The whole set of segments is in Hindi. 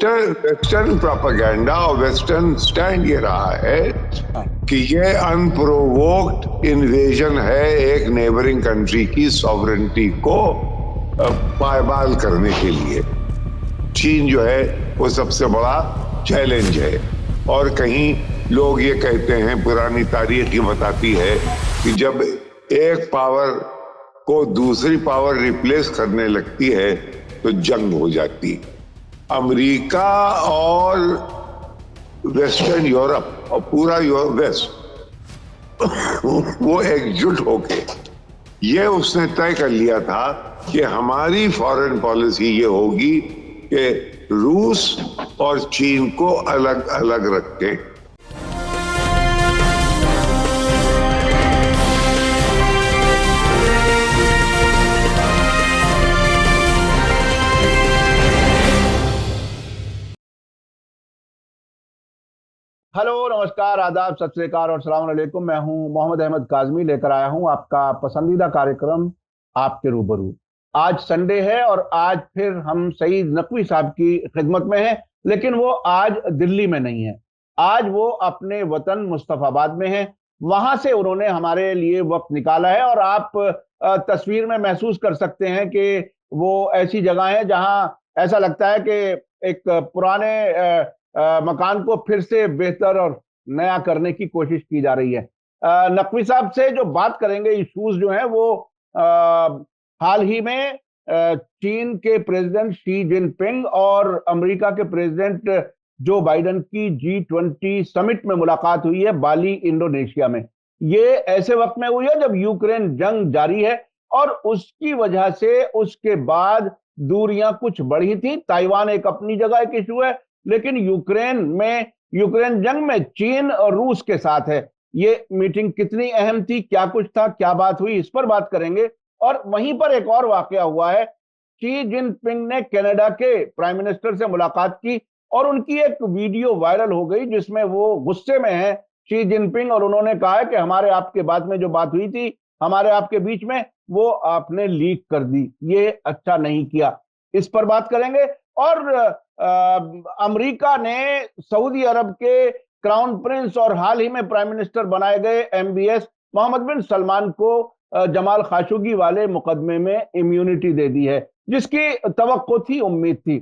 वेस्टर्न प्रोपेगेंडा और वेस्टर्न स्टैंड ये रहा है हाँ। कि ये अनप्रोवोक्ड इन्वेजन है एक नेबरिंग कंट्री की सॉवरेनिटी को पायमाल करने के लिए। चीन जो है वो सबसे बड़ा चैलेंज है। और कहीं लोग ये कहते हैं, पुरानी तारीख ये बताती है कि जब एक पावर को दूसरी पावर रिप्लेस करने लगती है तो जंग हो जाती। अमेरिका और वेस्टर्न यूरोप और पूरा वेस्ट वो एकजुट होके ये उसने तय कर लिया था कि हमारी फॉरेन पॉलिसी ये होगी कि रूस और चीन को अलग अलग रखें। हेलो, नमस्कार, आदाब, सत श्री अकाल और सलाम अलैकुम। मैं हूं मोहम्मद अहमद काज़मी, लेकर आया हूं आपका पसंदीदा कार्यक्रम आपके रूबरू। आज संडे है और आज फिर हम सईद नकवी साहब की खिदमत में हैं, लेकिन वो आज दिल्ली में नहीं है। आज वो अपने वतन मुस्तफाबाद में हैं। वहां से उन्होंने हमारे लिए वक्त निकाला है और आप तस्वीर में महसूस कर सकते हैं कि वो ऐसी जगह है जहां ऐसा लगता है कि एक पुराने मकान को फिर से बेहतर और नया करने की कोशिश की जा रही है। नकवी साहब से जो बात करेंगे, इश्यूज जो हैं वो हाल ही में चीन के प्रेसिडेंट शी जिनपिंग और अमेरिका के प्रेसिडेंट जो बाइडेन की G20 समिट में मुलाकात हुई है बाली, इंडोनेशिया में। ये ऐसे वक्त में हुई है जब यूक्रेन जंग जारी है और उसकी वजह से उसके बाद दूरियां कुछ बढ़ी थी। ताइवान एक अपनी जगह एक इशू है, लेकिन यूक्रेन जंग में चीन और रूस के साथ है। ये मीटिंग कितनी अहम थी, क्या कुछ था, क्या बात हुई, इस पर बात करेंगे। और वहीं पर एक और वाकया हुआ है। शी जिनपिंग ने कनाडा के प्राइम मिनिस्टर से मुलाकात की और उनकी एक वीडियो वायरल हो गई जिसमें वो गुस्से में है शी जिनपिंग, और उन्होंने कहा है कि हमारे आपके बाद में जो बात हुई थी हमारे आपके बीच में, वो आपने लीक कर दी। ये अच्छा नहीं किया, इस पर बात करेंगे। और अमेरिका ने सऊदी अरब के क्राउन प्रिंस और हाल ही में प्राइम मिनिस्टर बनाए गए MBS मोहम्मद बिन सलमान को जमाल खाशोगी वाले मुकदमे में इम्यूनिटी दे दी है, जिसकी तवक्को थी, उम्मीद थी।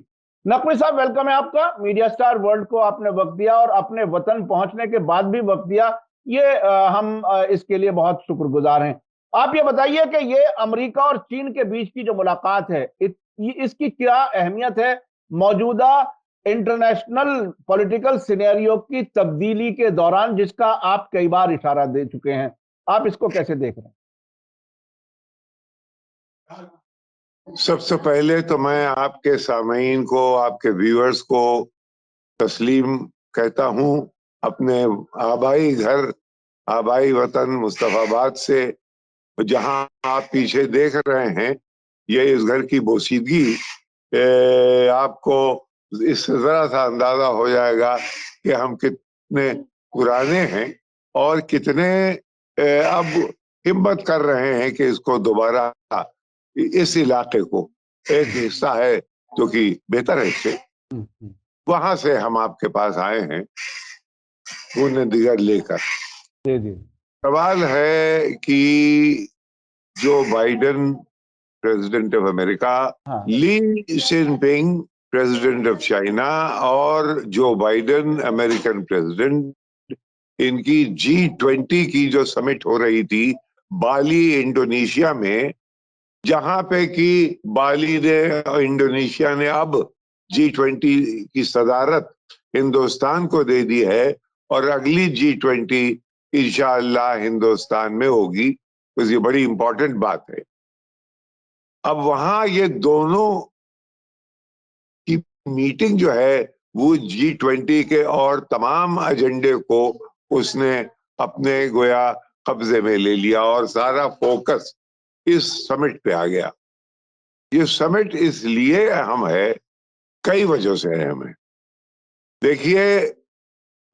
नकवी साहब, वेलकम है आपका। मीडिया स्टार वर्ल्ड को आपने वक्त दिया और अपने वतन पहुंचने के बाद भी वक्त दिया, ये हम इसके लिए बहुत शुक्रगुजार हैं। आप ये बताइए कि ये अमेरिका और चीन के बीच की जो मुलाकात है, इसकी क्या अहमियत है मौजूदा इंटरनेशनल पॉलिटिकल सिनेरियो की तब्दीली के दौरान, जिसका आप कई बार इशारा दे चुके हैं। आप इसको कैसे देख रहे हैं? सबसे पहले तो मैं आपके सामीन को, आपके व्यूअर्स को तस्लीम कहता हूं अपने आबाई घर, आबाई वतन मुस्तफाबाद से। जहां आप पीछे देख रहे हैं, ये इस घर की बोसीदगी आपको इससे जरा सा अंदाजा हो जाएगा कि हम कितने पुराने हैं और कितने अब हिम्मत कर रहे हैं कि इसको दोबारा, इस इलाके को एक हिस्सा है जो कि बेहतर है इससे, वहां से हम आपके पास आए हैं पुण्य दिगर लेकर। जी जी। सवाल है कि Joe Biden president of America, हाँ। ली जिनपिंग प्रेसिडेंट ऑफ चाइना और जो बाइडेन अमेरिकन प्रेसिडेंट, इनकी G20 की जो समिट हो रही थी बाली, इंडोनेशिया में, जहां पे कि बाली ने, इंडोनेशिया ने अब G20 की सदारत हिंदुस्तान को दे दी है और अगली G20 इंशाअल्लाह हिंदुस्तान में होगी। तो ये बड़ी इंपॉर्टेंट बात है। अब वहां ये दोनों की मीटिंग जो है वो G20 के और तमाम एजेंडे को उसने अपने गोया कब्जे में ले लिया और सारा फोकस इस समिट पे आ गया। ये समिट इसलिए अहम है, कई वजह से अहम है। देखिए,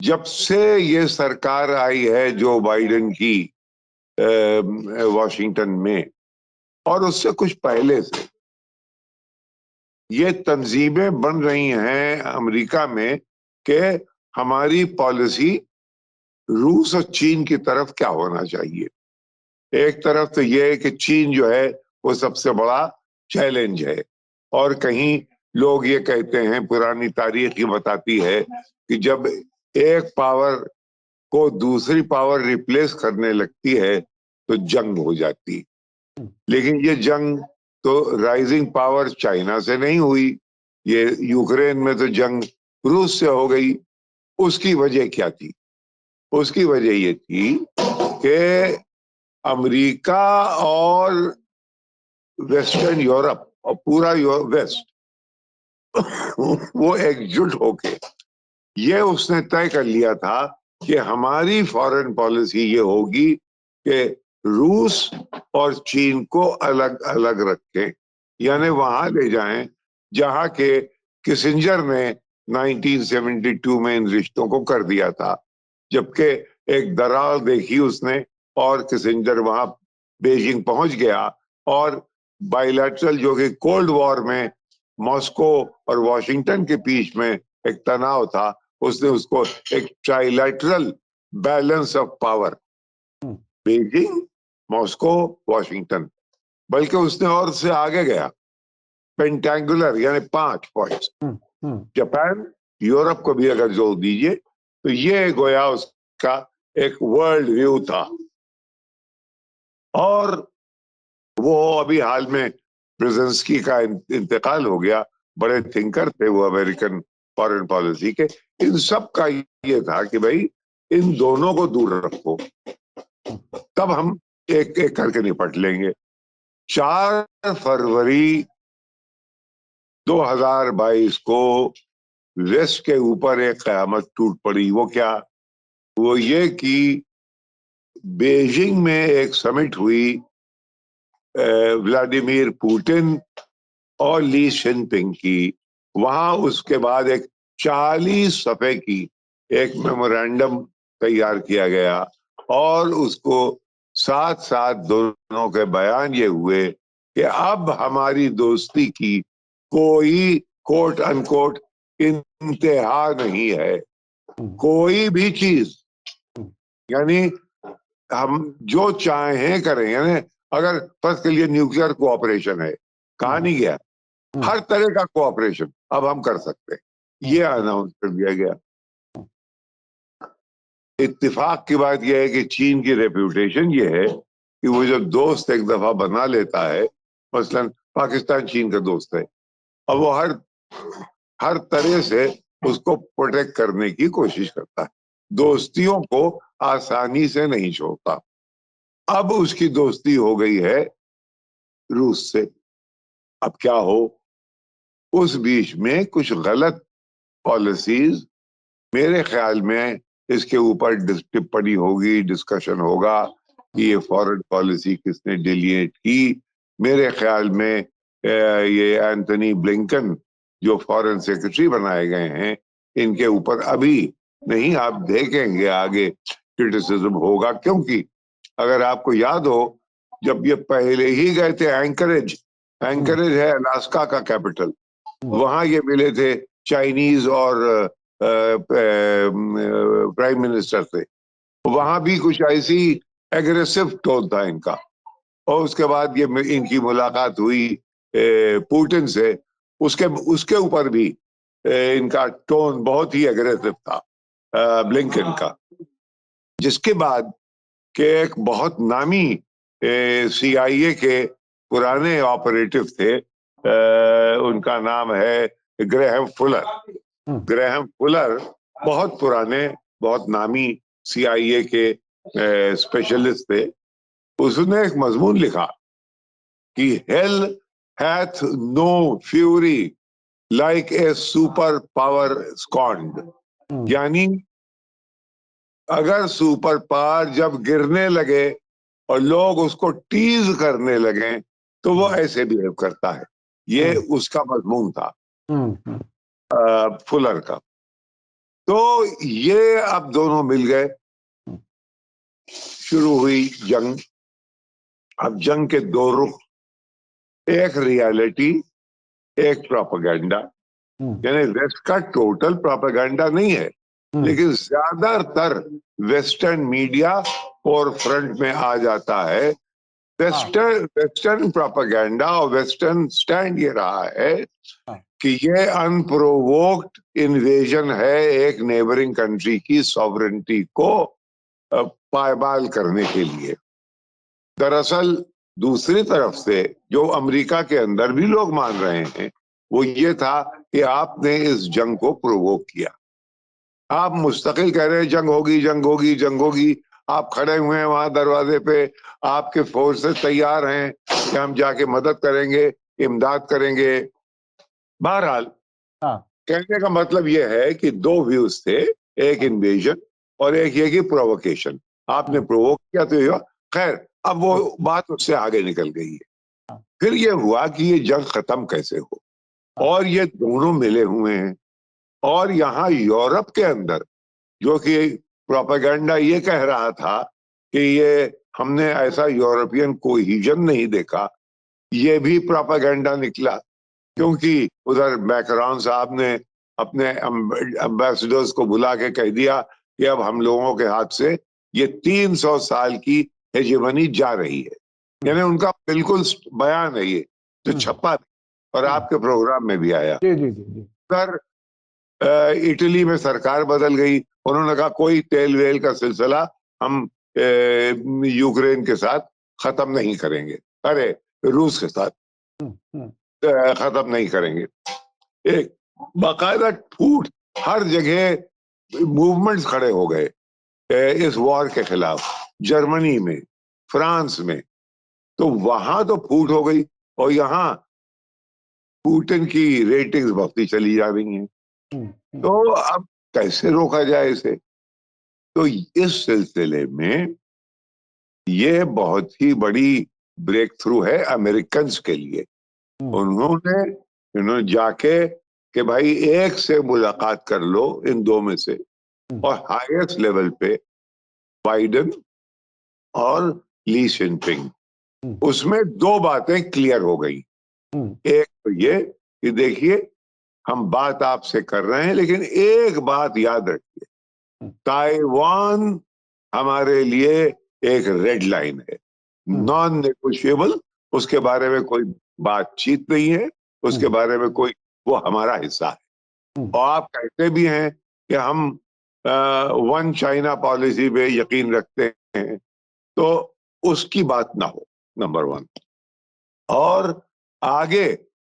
जब से ये सरकार आई है जो बाइडेन की वॉशिंगटन में, और उससे कुछ पहले से, ये तंजीमें बन रही हैं अमेरिका में कि हमारी पॉलिसी रूस और चीन की तरफ क्या होना चाहिए। एक तरफ तो ये है कि चीन जो है वो सबसे बड़ा चैलेंज है, और कहीं लोग ये कहते हैं, पुरानी तारीख ये बताती है कि जब एक पावर को दूसरी पावर रिप्लेस करने लगती है तो जंग हो जाती। लेकिन ये जंग तो राइजिंग पावर चाइना से नहीं हुई, ये यूक्रेन में तो जंग रूस से हो गई। उसकी वजह क्या थी? उसकी वजह ये थी कि अमेरिका और वेस्टर्न यूरोप और पूरा वेस्ट वो एकजुट होके ये उसने तय कर लिया था कि हमारी फॉरेन पॉलिसी ये होगी कि रूस और चीन को अलग अलग रखें, यानी वहां ले जाएं जहां के किसिंजर ने 1972 में इन रिश्तों को कर दिया था। जबकि एक दरार देखी उसने और किसिंजर वहां बेजिंग पहुंच गया, और बायलैटरल जो कि कोल्ड वॉर में मॉस्को और वॉशिंगटन के बीच में एक तनाव था, उसने उसको एक trilateral balance of power, Beijing, Moscow, Washington, बल्कि उसने और से आगे गया, पेंटेंगुलर यानी 5 पॉइंट्स, जापान, यूरोप को भी अगर जोड़ दीजिए तो ये गोया उसका एक वर्ल्ड व्यू था। और वो अभी हाल में ब्रेजेंस्की का इंतकाल हो गया, बड़े थिंकर थे वो अमेरिकन फॉरेन पॉलिसी के। इन सब का ये था कि भाई इन दोनों को दूर रखो, तब हम एक एक करके निपट लेंगे। 4 फरवरी 2022 को वेस्ट के ऊपर एक कयामत टूट पड़ी। वो क्या? वो ये कि बीजिंग में एक समिट हुई व्लादिमीर पुतिन और ली जिनपिंग की। वहां उसके बाद एक 40 सफ़े की एक मेमोरेंडम तैयार किया गया, और उसको साथ साथ दोनों के बयान ये हुए कि अब हमारी दोस्ती की कोई कोट अनकोट इंतहा नहीं है। कोई भी चीज, यानी हम जो चाहें करें, यानी अगर फर्स्ट के लिए न्यूक्लियर कोऑपरेशन है, कहा नहीं गया, हर तरह का कोऑपरेशन अब हम कर सकते हैं, ये अनाउंस कर दिया गया। इत्तेफाक की बात यह है कि चीन की रेप्यूटेशन ये है कि वो जो दोस्त एक दफा बना लेता है, मसलन पाकिस्तान चीन का दोस्त है, अब वो हर हर तरह से उसको प्रोटेक्ट करने की कोशिश करता है, दोस्तियों को आसानी से नहीं छोड़ता। अब उसकी दोस्ती हो गई है रूस से। अब क्या हो, उस बीच में कुछ गलत पॉलिसीज, मेरे ख्याल में इसके ऊपर टिप्पणी होगी, डिस्कशन होगा कि ये फॉरेन पॉलिसी किसने डिलीट की। मेरे ख्याल में ये एंथनी ब्लिंकन जो फॉरेन सेक्रेटरी बनाए गए हैं, इनके ऊपर अभी नहीं, आप देखेंगे आगे क्रिटिसिज्म होगा। क्योंकि अगर आपको याद हो, जब ये पहले ही गए थे एंकरेज, एंकरेज है अलास्का का कैपिटल, वहां ये मिले थे चाइनीज और प्राइम मिनिस्टर थे, वहां भी कुछ ऐसी एग्रेसिव टोन था इनका। और उसके बाद ये इनकी मुलाकात हुई पुतिन से, उसके उसके ऊपर भी इनका टोन बहुत ही एग्रेसिव था ब्लिंकन का। जिसके बाद के एक बहुत नामी CIA के पुराने ऑपरेटिव थे, उनका नाम है ग्रेहम फुलर। ग्रेहम फुलर बहुत पुराने, बहुत नामी CIA के स्पेशलिस्ट थे। उसने एक मजमून लिखा कि hell hath no fury like a super power scorned, यानी अगर सुपर पावर जब गिरने लगे और लोग उसको टीज करने लगे तो वो ऐसे बिहेव करता है। ये उसका मजमून था फुलर का। तो ये अब दोनों मिल गए, शुरू हुई जंग। अब जंग के दो रुख, एक रियलिटी एक प्रोपेगेंडा, यानी वेस्ट का टोटल प्रोपेगेंडा नहीं है, लेकिन ज्यादातर वेस्टर्न मीडिया और फ्रंट में आ जाता है। वेस्टर्न प्रोपेगेंडा और वेस्टर्न स्टैंड ये रहा है कि ये अनप्रोवोक्ड इन्वेजन है एक नेबरिंग कंट्री की सॉवरेनिटी को पायमाल करने के लिए। दरअसल दूसरी तरफ से जो अमेरिका के अंदर भी लोग मान रहे हैं वो ये था कि आपने इस जंग को प्रोवोक किया। आप मुस्तकिल कह रहे हैं जंग होगी, जंग होगी, जंग होगी। आप खड़े हुए हैं वहां दरवाजे पे, आपके फोर्सेस तैयार हैं कि हम जाके मदद करेंगे, इमदाद करेंगे। बहरहाल कहने का मतलब यह है कि दो व्यूज थे, एक इन्वेजन और एक ये कि प्रोवोकेशन। आपने प्रोवोक किया तो ये खैर, अब वो बात उससे आगे निकल गई है। फिर ये हुआ कि ये जंग खत्म कैसे हो, और ये दोनों मिले हुए हैं। और यहाँ यूरोप के अंदर जो कि प्रोपेगेंडा ये कह रहा था कि ये हमने ऐसा यूरोपियन कोहिजन नहीं देखा, ये भी प्रोपेगेंडा निकला। क्योंकि उधर मैक्रोन साहब ने अपने एम्बेसडर्स को बुला के कह दिया कि अब हम लोगों के हाथ से ये 300 साल की हेजेमनी जा रही है। यानी उनका बिल्कुल बयान है ये, जो छपा और आपके प्रोग्राम में भी आया। उधर इटली में सरकार बदल गई, उन्होंने कहा कोई तेल वेल का सिलसिला हम यूक्रेन के साथ खत्म नहीं करेंगे, अरे रूस के साथ खत्म नहीं करेंगे। एक बाकायदा फूट हर जगह मूवमेंट्स खड़े हो गए इस वॉर के खिलाफ। जर्मनी में, फ्रांस में, तो वहां तो फूट हो गई, और यहाँ पुतिन की रेटिंग्स बढ़ती चली जा रही हैं। तो अब कैसे रोका जाए इसे? तो इस सिलसिले में ये बहुत ही बड़ी ब्रेक थ्रू है अमेरिकन के लिए। उन्होंने जाके कि भाई एक से मुलाकात कर लो इन दो में से, और हाईएस्ट लेवल पे बाइडेन और ली जिनपिंग, उसमें दो बातें क्लियर हो गई। एक तो ये कि देखिए हम बात आपसे कर रहे हैं, लेकिन एक बात याद रखिए, ताइवान हमारे लिए एक रेड लाइन है, नॉन नेगोशिएबल। उसके बारे में कोई बातचीत नहीं है, उसके बारे में कोई, वो हमारा हिस्सा है। और आप कहते भी हैं कि हम वन चाइना पॉलिसी पे यकीन रखते हैं, तो उसकी बात ना हो, नंबर वन। और आगे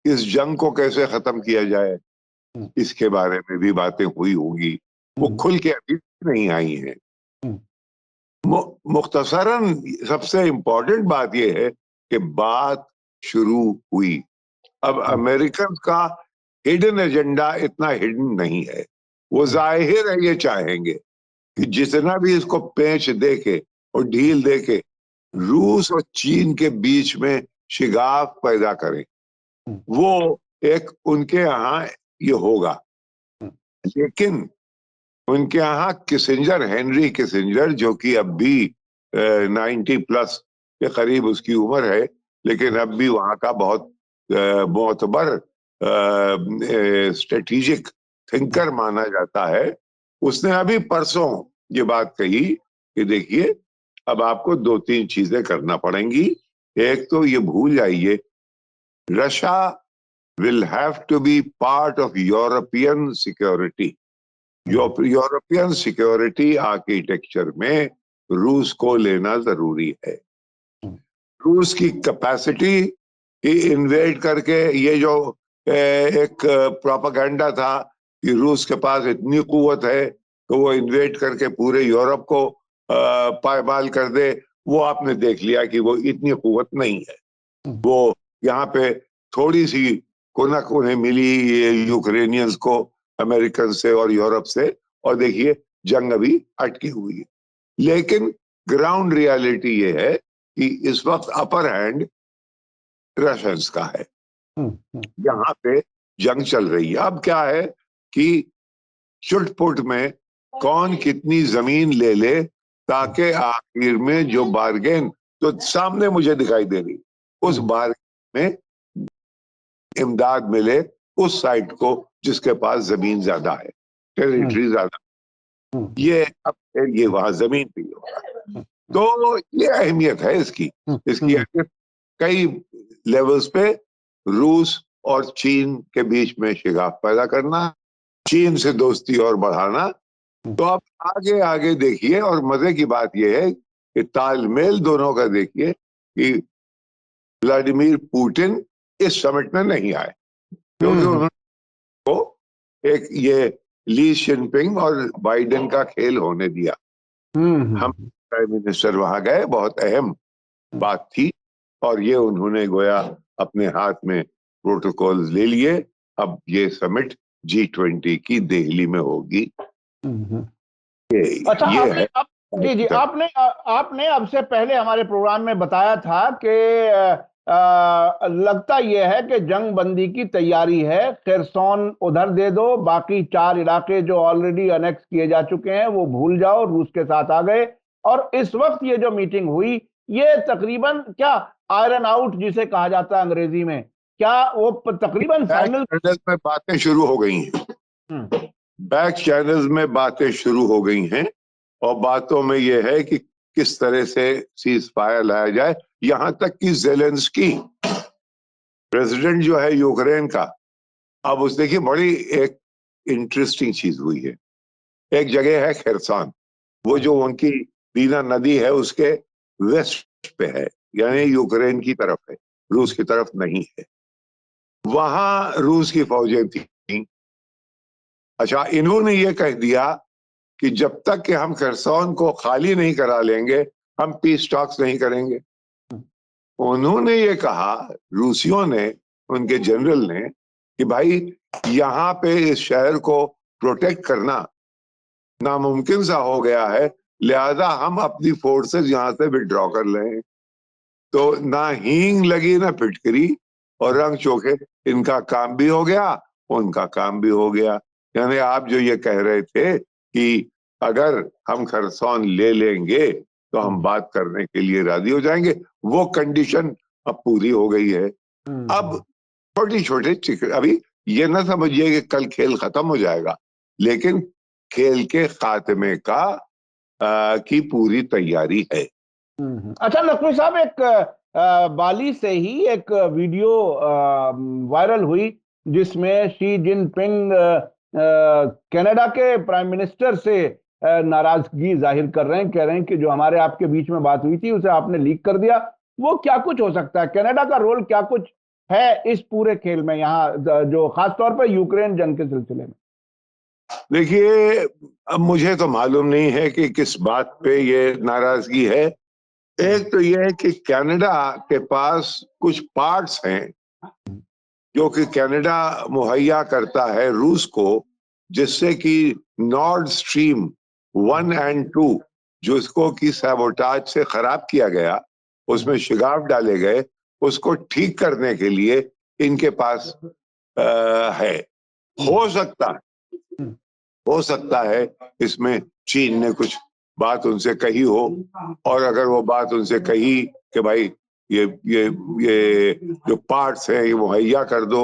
इस जंग को कैसे खत्म किया जाए, इसके बारे में भी बातें हुई होगी, वो खुल के अभी नहीं आई हैं। मुख्तसरन सबसे इंपॉर्टेंट बात यह है कि बात शुरू हुई। अब अमेरिकन का हिडन एजेंडा इतना हिडन नहीं है, वो जाहिर है ये चाहेंगे कि जितना भी इसको पेंच देके और ढील देके रूस और चीन के बीच में शिगाफ पैदा करें, वो एक उनके यहाँ ये होगा। लेकिन उनके यहाँ किसिंजर, हेनरी किसिंजर, जो कि अब भी 90 प्लस के करीब उसकी उम्र है, लेकिन अब भी वहां का बहुत मोतबर स्ट्रेटेजिक थिंकर माना जाता है। उसने अभी परसों ये बात कही कि देखिए अब आपको दो तीन चीजें करना पड़ेंगी। एक तो ये भूल जाइए, Russia will have to be part of European security. European security architecture में रूस को लेना जरूरी है। रूस की कैपेसिटी इन्वेड करके, ये जो एक प्रोपेगेंडा था कि रूस के पास इतनी कुवत है तो वो इन्वेड करके पूरे यूरोप को पायमाल कर दे, वो आपने देख लिया कि वो इतनी कुवत नहीं है। वो यहाँ पे थोड़ी सी कुनक उन्हें मिली यूक्रेनियंस को अमेरिकन से और यूरोप से, और देखिए जंग अभी अटकी हुई है। लेकिन ग्राउंड रियलिटी ये है कि इस वक्त अपर हैंड रशियंस का है, यहाँ पे जंग चल रही है। अब क्या है कि चुटपुट में कौन कितनी जमीन ले ले, ताकि आखिर में जो बार्गेन जो सामने मुझे दिखाई दे रही, उस बार्गेन में इमदाद मिले उस साइड को जिसके पास जमीन ज्यादा है, टेरिटरी ज्यादा, ये अब ये वहां जमीन पे ही होगा। तो ये अहमियत है इसकी अहमियत कई लेवल्स पे, रूस और चीन के बीच में शिगाफ पैदा करना, चीन से दोस्ती और बढ़ाना। तो आप आगे आगे देखिए, और मजे की बात यह है कि तालमेल दोनों का देखिए कि व्लादिमीर पुतिन इस समिट में नहीं आए, क्योंकि उन्होंने को एक ये ली जिनपिंग और बाइडेन का खेल होने दिया। हम प्राइम मिनिस्टर वहां गए, बहुत अहम बात थी, और ये उन्होंने गोया अपने हाथ में प्रोटोकॉल ले लिए। अब ये समिट G20 की दिल्ली में होगी। अच्छा, ये है। जी आपने अब से पहले हमारे प्रोग्राम में बताया था कि लगता यह है कि जंग बंदी की तैयारी है, खेरसौन उधर दे दो, बाकी 4 इलाके जो ऑलरेडी अनेक्स किए जा चुके हैं वो भूल जाओ, रूस के साथ आ गए। और इस वक्त ये जो मीटिंग हुई, ये तकरीबन क्या आयरन आउट जिसे कहा जाता है अंग्रेजी में, क्या वो तकरीबन फाइनल में बातें शुरू हो गई हैं, बैक चैनल्स में बातें शुरू हो गई हैं, और बातों में यह है कि किस तरह से सीज फायर लाया जाए। यहां तक कि जेलेंस्की प्रेसिडेंट जो है यूक्रेन का, अब उस देखिए बड़ी एक इंटरेस्टिंग चीज हुई है। एक जगह है खेरसान, वो जो उनकी दीना नदी है उसके वेस्ट पे है, यानी यूक्रेन की तरफ है, रूस की तरफ नहीं है। वहां रूस की फौजें थी। अच्छा, इन्होंने ये कह दिया कि जब तक कि हम खेरसौन को खाली नहीं करा लेंगे, हम पीस टॉक्स नहीं करेंगे। उन्होंने ये कहा, रूसियों ने, उनके जनरल ने, कि भाई यहां पे इस शहर को प्रोटेक्ट करना नामुमकिन सा हो गया है, लिहाजा हम अपनी फोर्सेस यहां से विड्रॉ कर लें। तो ना हींग लगी ना फिटकरी, और रंग चोखे, इनका काम भी हो गया, उनका काम भी हो गया। यानी आप जो ये कह रहे थे कि अगर हम खरसौन ले लेंगे तो हम बात करने के लिए राजी हो जाएंगे, वो कंडीशन अब पूरी हो गई है। अब छोटी छोटी अभी ये ना समझिए कि कल खेल खत्म हो जाएगा, लेकिन खेल के खात्मे का की पूरी तैयारी है। अच्छा नकवी साहब, एक बाली से ही एक वीडियो वायरल हुई जिसमें शी जिनपिंग कनाडा के प्राइम मिनिस्टर से नाराजगी जाहिर कर रहे हैं, कह रहे हैं कि जो हमारे आपके बीच में बात हुई थी उसे आपने लीक कर दिया। वो क्या कुछ हो सकता है, कनाडा का रोल क्या कुछ है इस पूरे खेल में, यहाँ जो खासतौर पर यूक्रेन जंग के सिलसिले में? देखिए, अब मुझे तो मालूम नहीं है कि किस बात पे ये नाराजगी है। एक तो यह है कि कनाडा के पास कुछ पार्ट्स हैं जो कि कनाडा मुहैया करता है रूस को, जिससे कि नॉर्ड स्ट्रीम 1 और 2 जो इसको की सैबोटाज से खराब किया गया, उसमें शिगाफ डाले गए, उसको ठीक करने के लिए इनके पास है। हो सकता है इसमें चीन ने कुछ बात उनसे कही हो, और अगर वो बात उनसे कही कि भाई ये जो पार्ट्स हैं ये मुहैया कर दो,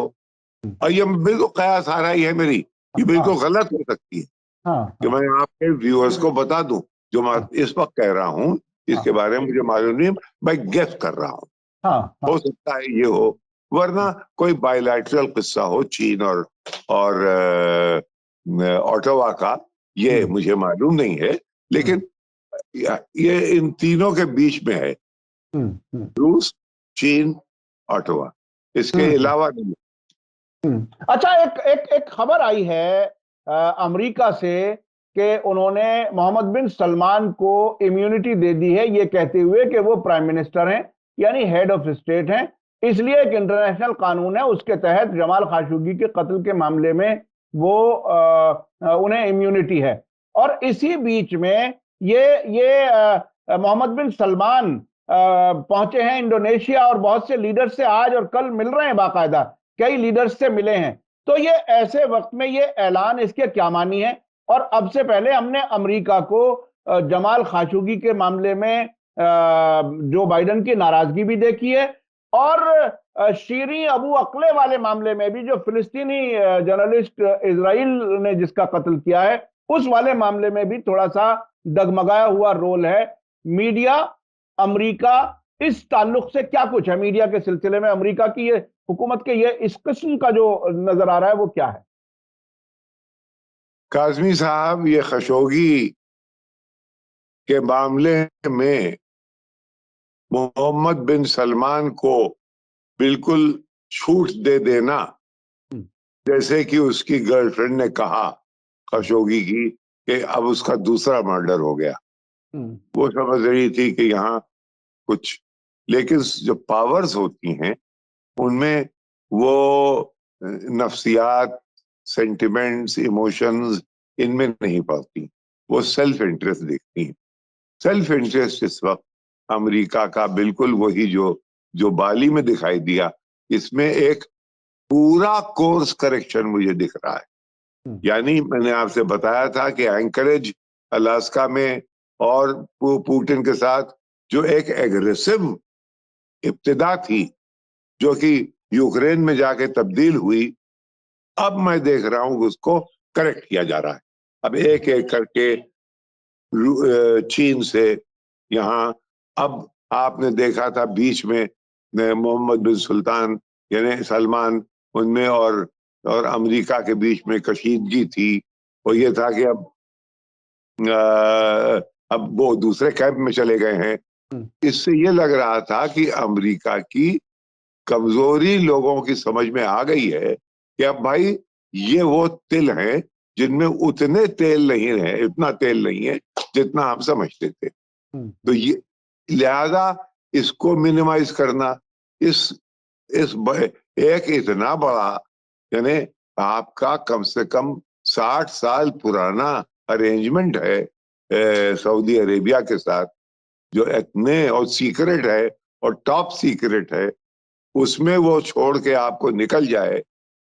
और ये बिल्कुल कयास आ रही है मेरी, ये बिल्कुल गलत हो सकती है कि मैं आपके व्यूअर्स को बता दूं, जो मैं इस वक्त कह रहा हूं इसके बारे में मुझे मालूम नहीं, मैं गेस कर रहा हूं। हो सकता है ये हो, वरना कोई बायलैटरल किस्सा हो चीन और ऑटोवा का, ये मुझे मालूम नहीं है। लेकिन ये इन तीनों के बीच में है, रूस, चीन, ऑटोवा, इसके अलावा नहीं। अच्छा, एक खबर आई है अमेरिका से कि उन्होंने मोहम्मद बिन सलमान को इम्यूनिटी दे दी है, ये कहते हुए कि वो प्राइम मिनिस्टर हैं, यानी हेड ऑफ स्टेट हैं, इसलिए एक इंटरनेशनल कानून है उसके तहत जमाल खाशोगी के कत्ल के मामले में वो उन्हें इम्यूनिटी है। और इसी बीच में ये मोहम्मद बिन सलमान पहुंचे हैं इंडोनेशिया, और बहुत से लीडर से आज और कल मिल रहे हैं, बाकायदा कई लीडर्स से मिले हैं। तो ये ऐसे वक्त में ये ऐलान इसके क्या मानी है? और अब से पहले हमने अमेरिका को जमाल खाशोगी के मामले में जो बाइडेन की नाराजगी भी देखी है, और शीरीन अबू अक्ले वाले मामले में भी, जो फिलिस्तीनी जर्नलिस्ट इजराइल ने जिसका कत्ल किया है, उस वाले मामले में भी थोड़ा सा डगमगाया हुआ रोल है मीडिया। अमेरिका इस ताल्लुक से क्या कुछ है मीडिया के सिलसिले में, अमेरिका की ये हुकूमत के ये इस किस्म का जो नजर आ रहा है वो क्या है? काजमी साहब, ये खशोगी के मामले में मोहम्मद बिन सलमान को बिल्कुल छूट दे देना, जैसे कि उसकी गर्लफ्रेंड ने कहा खशोगी की कि अब उसका दूसरा मर्डर हो गया। वो समझ रही थी कि यहाँ कुछ, लेकिन जो पावर्स होती हैं उनमें वो नफ्सियात, सेंटिमेंट्स, इमोशंस इनमें नहीं पड़ती, वो सेल्फ इंटरेस्ट देखती हैं। सेल्फ इंटरेस्ट इस वक्त अमेरिका का बिल्कुल वही जो जो बाली में दिखाई दिया, इसमें एक पूरा कोर्स करेक्शन मुझे दिख रहा है। यानी मैंने आपसे बताया था कि एंकरेज अलास्का में और पुतिन के साथ जो एक एग्रेसिव इब्तिदा थी, जो कि यूक्रेन में जाके तब्दील हुई, अब मैं देख रहा हूं कि उसको करेक्ट किया जा रहा है। अब एक एक करके चीन से यहाँ, अब आपने देखा था बीच में मोहम्मद बिन सुल्तान यानी सलमान, उनमें और अमेरिका के बीच में कशीदगी थी। और ये था कि अब वो दूसरे कैंप में चले गए हैं। इससे ये लग रहा था कि अमेरिका की कमजोरी लोगों की समझ में आ गई है कि अब भाई ये वो तिल हैं जिनमें उतने तेल नहीं है, इतना तेल नहीं है जितना हम समझते थे। तो ये लिहाजा इसको मिनिमाइज करना, इस एक इतना बड़ा, यानी आपका कम से कम 60 साल पुराना अरेंजमेंट है सऊदी अरेबिया के साथ, जो इतने और सीक्रेट है और टॉप सीक्रेट है, उसमें वो छोड़ के आपको निकल जाए,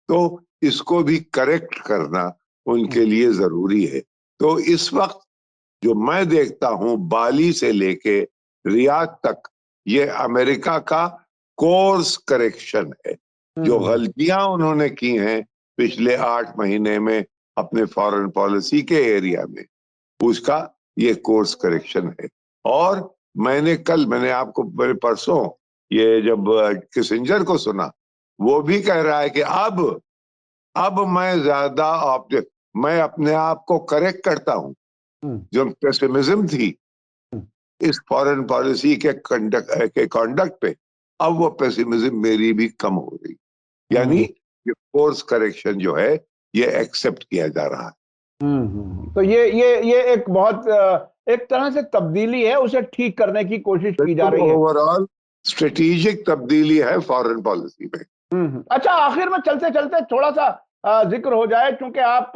तो इसको भी करेक्ट करना उनके लिए जरूरी है। तो इस वक्त जो मैं देखता हूं, बाली से लेके रियाद तक, ये अमेरिका का कोर्स करेक्शन है। जो गलतियां उन्होंने की हैं पिछले 8 महीने में अपने फॉरेन पॉलिसी के एरिया में, उसका ये कोर्स करेक्शन है। और मैंने आपको मेरे परसों ये जब किसिंजर को सुना, वो भी कह रहा है कि अब मैं ज्यादा मैं अपने आप को करेक्ट करता हूं। जो पेसिमिज्म थी इस फॉरेन पॉलिसी के कंडक्ट पे, अब वो पेसिमिज्म मेरी भी कम हो रही, यानी ये कोर्स करेक्शन जो है ये एक्सेप्ट किया जा रहा है। तो ये एक बहुत एक तरह से तब्दीली है, उसे ठीक करने की कोशिश की जा रही है। ओवरऑल स्ट्रेटेजिक तब्दीली है फॉरेन पॉलिसी में। अच्छा, आखिर में चलते चलते थोड़ा सा जिक्र हो जाए, क्योंकि आप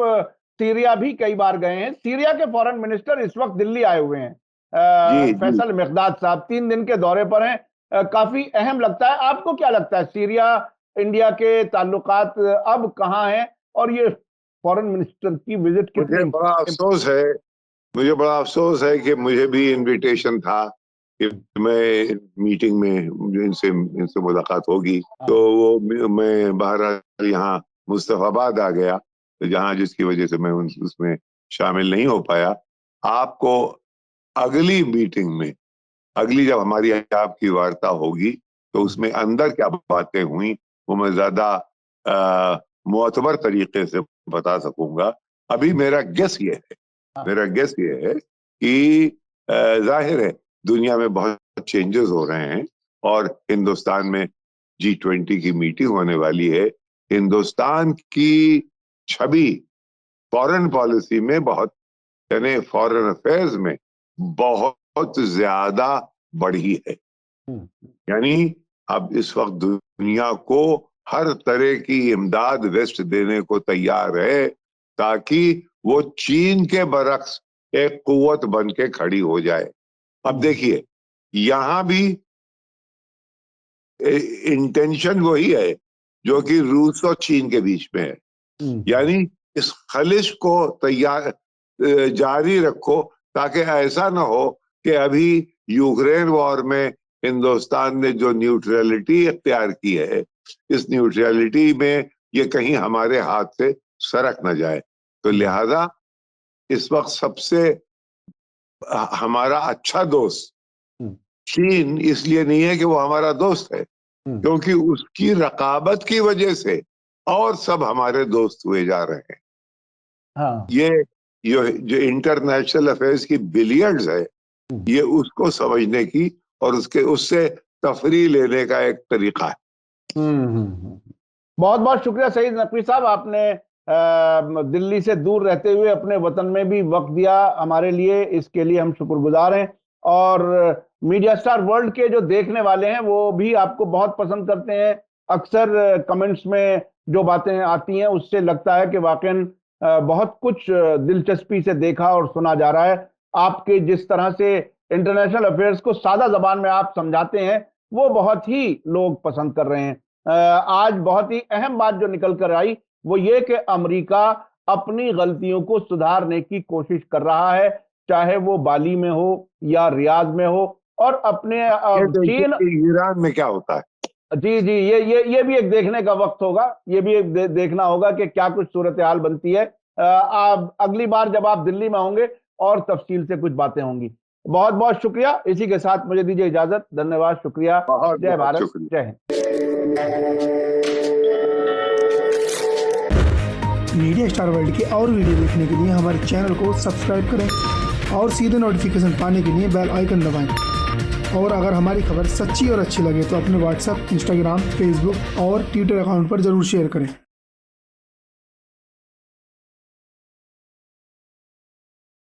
सीरिया भी कई बार गए हैं। सीरिया के फॉरेन मिनिस्टर इस वक्त दिल्ली आए हुए हैं, जी फैसल मिकदाद साहब 3 दिन के दौरे पर हैं। काफी अहम लगता है। आपको क्या लगता है, सीरिया इंडिया के ताल्लुकात अब कहाँ हैं, और ये फॉरेन मिनिस्टर की विजिट मुझे कितनी? बड़ा अफसोस है मुझे बड़ा अफसोस है कि मुझे भी इनविटेशन था कि मैं मीटिंग में इनसे मुलाकात होगी, तो वो मैं बहरहाल यहाँ मुस्तफाबाद आ गया, तो जहाँ जिसकी वजह से मैं उसमें शामिल नहीं हो पाया। आपको अगली मीटिंग में, अगली जब हमारी आपकी वार्ता होगी, तो उसमें अंदर क्या बातें हुई वो मैं ज्यादा मुअतबर तरीके से बता सकूंगा। अभी मेरा गेस ये है कि जाहिर है दुनिया में बहुत चेंजेस हो रहे हैं, और हिंदुस्तान में G20 की मीटिंग होने वाली है। हिंदुस्तान की छवि फॉरेन पॉलिसी में बहुत, यानी फॉरेन अफेयर्स में बहुत ज्यादा बढ़ी है। यानी अब इस वक्त दुनिया को हर तरह की इमदाद वेस्ट देने को तैयार है, ताकि वो चीन के बरक्स एक कुव्वत बन के खड़ी हो जाए। अब देखिए, यहां भी इंटेंशन वही है जो कि रूस और चीन के बीच में है, यानी इस खलिश को तैयार जारी रखो, ताकि ऐसा ना हो कि अभी यूक्रेन वॉर में हिंदुस्तान ने जो न्यूट्रलिटी इख्तियार की है, इस न्यूट्रलिटी में ये कहीं हमारे हाथ से सरक न जाए। तो लिहाजा इस वक्त सबसे हमारा अच्छा दोस्त चीन इसलिए नहीं है कि वो हमारा दोस्त है, क्योंकि उसकी रकाबत की वजह से और सब हमारे दोस्त हुए जा रहे हैं। हाँ। ये जो इंटरनेशनल अफेयर्स की बिलियर्ड्स है, ये उसको समझने की और उससे तफरी लेने का एक तरीका है। बहुत बहुत शुक्रिया सईद नकवी साहब, आपने दिल्ली से दूर रहते हुए अपने वतन में भी वक्त दिया हमारे लिए, इसके लिए हम शुक्रगुजार हैं। और मीडिया स्टार वर्ल्ड के जो देखने वाले हैं वो भी आपको बहुत पसंद करते हैं। अक्सर कमेंट्स में जो बातें आती हैं उससे लगता है कि वाकई बहुत कुछ दिलचस्पी से देखा और सुना जा रहा है। आपके जिस तरह से इंटरनेशनल अफेयर्स को सादा जबान में आप समझाते हैं वो बहुत ही लोग पसंद कर रहे हैं। आज बहुत ही अहम बात जो निकल कर आई वो ये कि अमेरिका अपनी गलतियों को सुधारने की कोशिश कर रहा है, चाहे वो बाली में हो या रियाद में हो। और अपने चीन, ईरान में क्या होता है, जी जी, ये भी एक देखने का वक्त होगा, ये भी एक देखना होगा कि क्या कुछ सूरत हाल बनती है। आप अगली बार जब आप दिल्ली में होंगे और तफसील से कुछ बातें होंगी। बहुत बहुत शुक्रिया। इसी के साथ मुझे दीजिए इजाजत। धन्यवाद, शुक्रिया। जय भारत, जय हिंद। मीडिया स्टार वर्ल्ड के और वीडियो देखने के लिए हमारे चैनल को सब्सक्राइब करें और सीधे नोटिफिकेशन पाने के लिए बेल आइकन दबाएं। और अगर हमारी खबर सच्ची और अच्छी लगे तो अपने व्हाट्सएप, इंस्टाग्राम, फेसबुक और ट्विटर अकाउंट पर जरूर शेयर करें।